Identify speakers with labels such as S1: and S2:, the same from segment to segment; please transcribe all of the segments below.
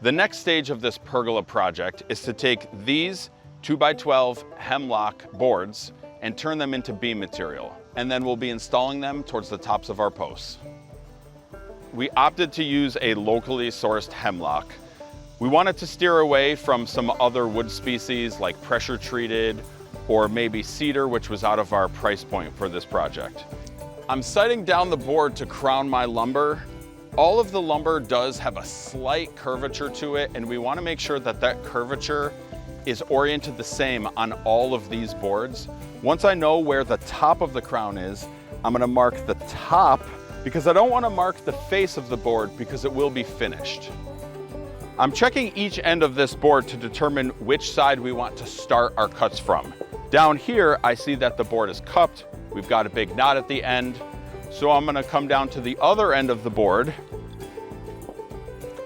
S1: The next stage of this pergola project is to take these 2x12 hemlock boards and turn them into beam material, and then we'll be installing them towards the tops of our posts. We opted to use a locally sourced hemlock. We wanted to steer away from some other wood species like pressure treated or maybe cedar, which was out of our price point for this project. I'm sighting down the board to crown my lumber. All of the lumber does have a slight curvature to it, and we want to make sure that that curvature is oriented the same on all of these boards. Once I know where the top of the crown is, I'm going to mark the top because I don't want to mark the face of the board because it will be finished. I'm checking each end of this board to determine which side we want to start our cuts from. Down here, I see that the board is cupped. We've got a big knot at the end. So I'm going to come down to the other end of the board.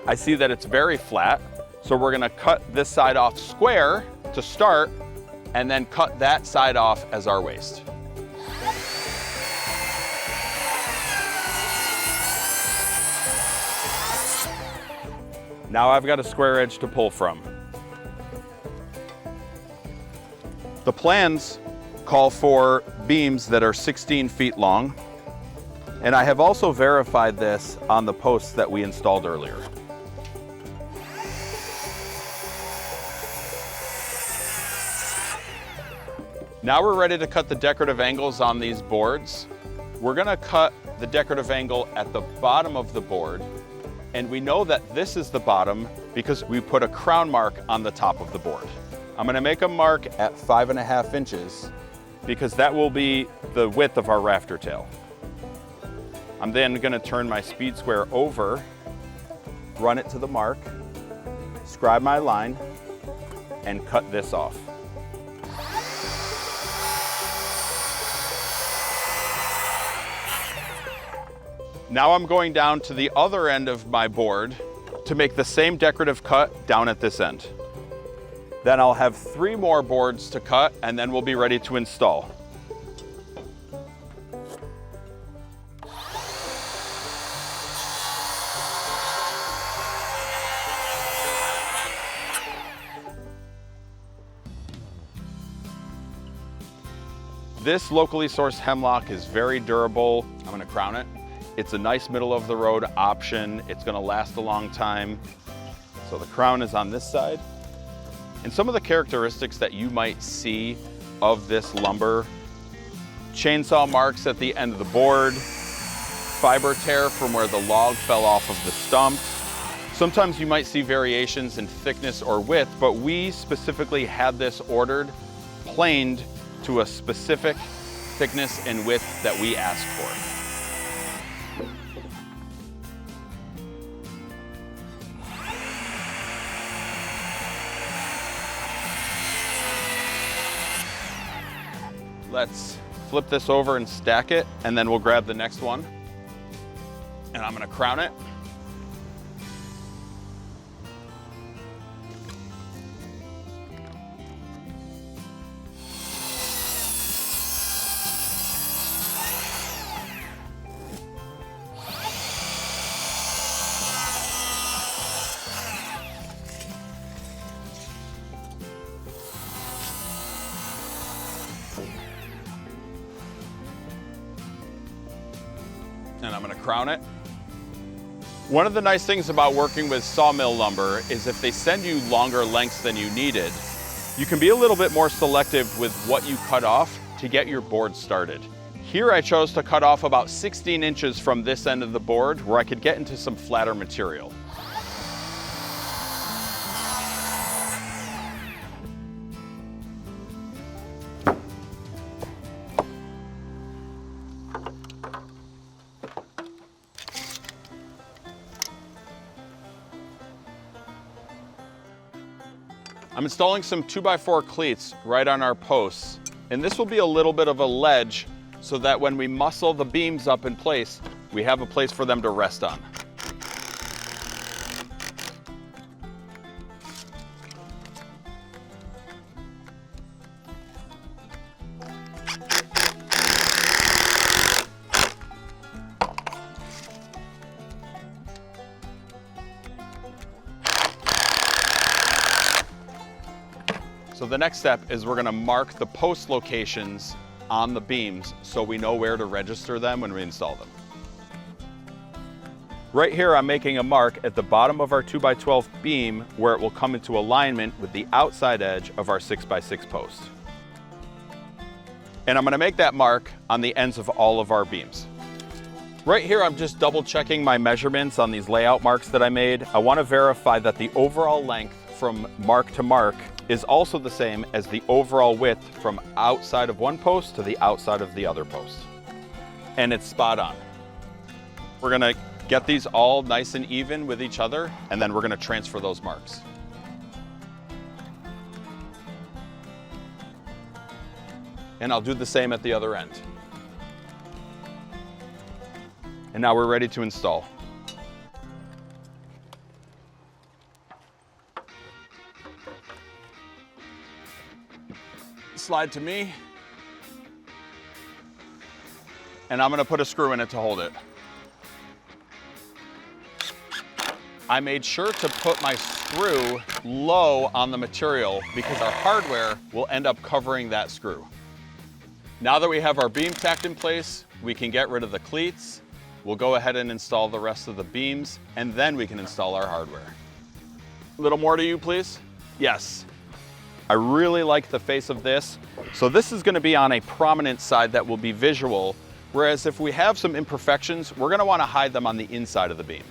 S1: I see that it's very flat. So we're going to cut this side off square to start and then cut that side off as our waist. Now I've got a square edge to pull from. The plans call for beams that are 16 feet long, and I have also verified this on the posts that we installed earlier. Now we're ready to cut the decorative angles on these boards. We're gonna cut the decorative angle at the bottom of the board, and we know that this is the bottom because we put a crown mark on the top of the board. I'm gonna make a mark at 5.5 inches because that will be the width of our rafter tail. I'm then gonna turn my speed square over, run it to the mark, scribe my line, and cut this off. Now I'm going down to the other end of my board to make the same decorative cut down at this end. Then I'll have 3 more boards to cut, and then we'll be ready to install. This locally sourced hemlock is very durable. I'm gonna crown it. It's a nice middle of the road option. It's gonna last a long time. So the crown is on this side. And some of the characteristics that you might see of this lumber: chainsaw marks at the end of the board, fiber tear from where the log fell off of the stump. Sometimes you might see variations in thickness or width, but we specifically had this ordered, planed to a specific thickness and width that we asked for. Let's flip this over and stack it, and then we'll grab the next one. And I'm gonna crown it. And I'm gonna crown it. One of the nice things about working with sawmill lumber is if they send you longer lengths than you needed, you can be a little bit more selective with what you cut off to get your board started. Here I chose to cut off about 16 inches from this end of the board where I could get into some flatter material. I'm installing some 2x4 cleats right on our posts, and this will be a little bit of a ledge so that when we muscle the beams up in place, we have a place for them to rest on. So the next step is we're gonna mark the post locations on the beams so we know where to register them when we install them. Right here, I'm making a mark at the bottom of our 2x12 beam where it will come into alignment with the outside edge of our 6x6 post. And I'm gonna make that mark on the ends of all of our beams. Right here, I'm just double checking my measurements on these layout marks that I made. I wanna verify that the overall length from mark to mark is also the same as the overall width from outside of one post to the outside of the other post. And it's spot on. We're gonna get these all nice and even with each other, and then we're gonna transfer those marks. And I'll do the same at the other end. And now we're ready to install. Slide to me. And I'm gonna put a screw in it to hold it. I made sure to put my screw low on the material because our hardware will end up covering that screw. Now that we have our beam tacked in place, we can get rid of the cleats. We'll go ahead and install the rest of the beams, and then we can install our hardware. A little more to you, please. Yes. I really like the face of this. So this is gonna be on a prominent side that will be visual, whereas if we have some imperfections, we're gonna wanna hide them on the inside of the beam.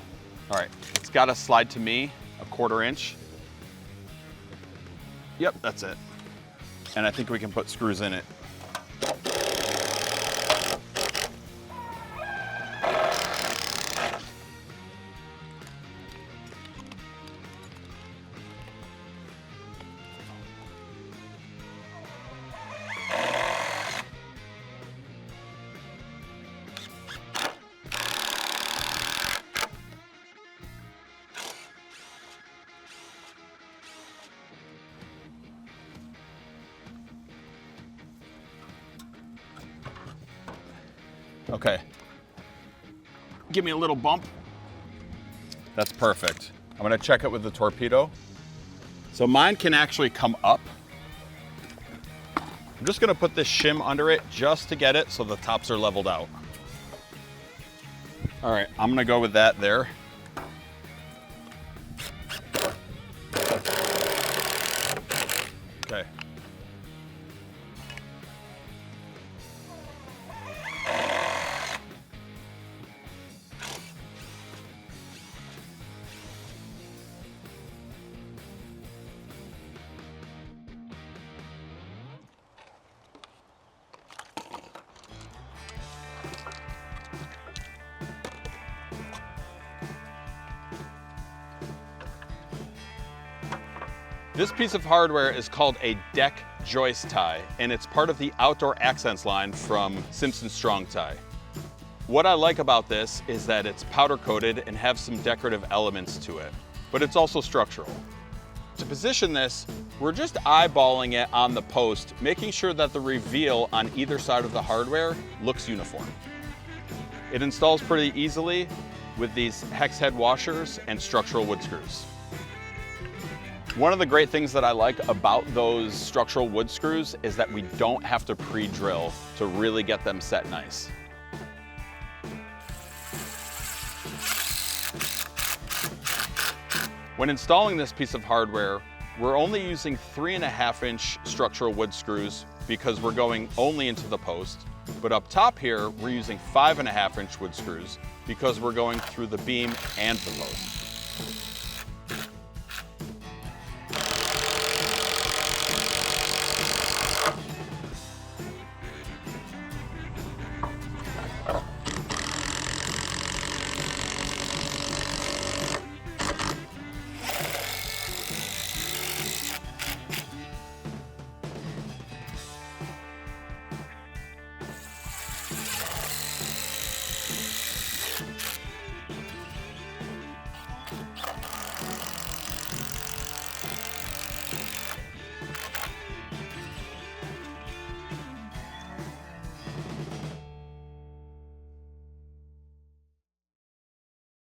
S1: All right, it's gotta slide to me, a 1/4 inch. Yep, that's it. And I think we can put screws in it. Okay. Give me a little bump. That's perfect. I'm gonna check it with the torpedo. So mine can actually come up. I'm just gonna put this shim under it just to get it so the tops are leveled out. All right, I'm gonna go with that there. Okay. This piece of hardware is called a deck joist tie, and it's part of the Outdoor Accents line from Simpson Strong Tie. What I like about this is that it's powder coated and have some decorative elements to it, but it's also structural. To position this, we're just eyeballing it on the post, making sure that the reveal on either side of the hardware looks uniform. It installs pretty easily with these hex head washers and structural wood screws. One of the great things that I like about those structural wood screws is that we don't have to pre-drill to really get them set nice. When installing this piece of hardware, we're only using 3.5-inch structural wood screws because we're going only into the post. But up top here, we're using 5.5-inch wood screws because we're going through the beam and the post.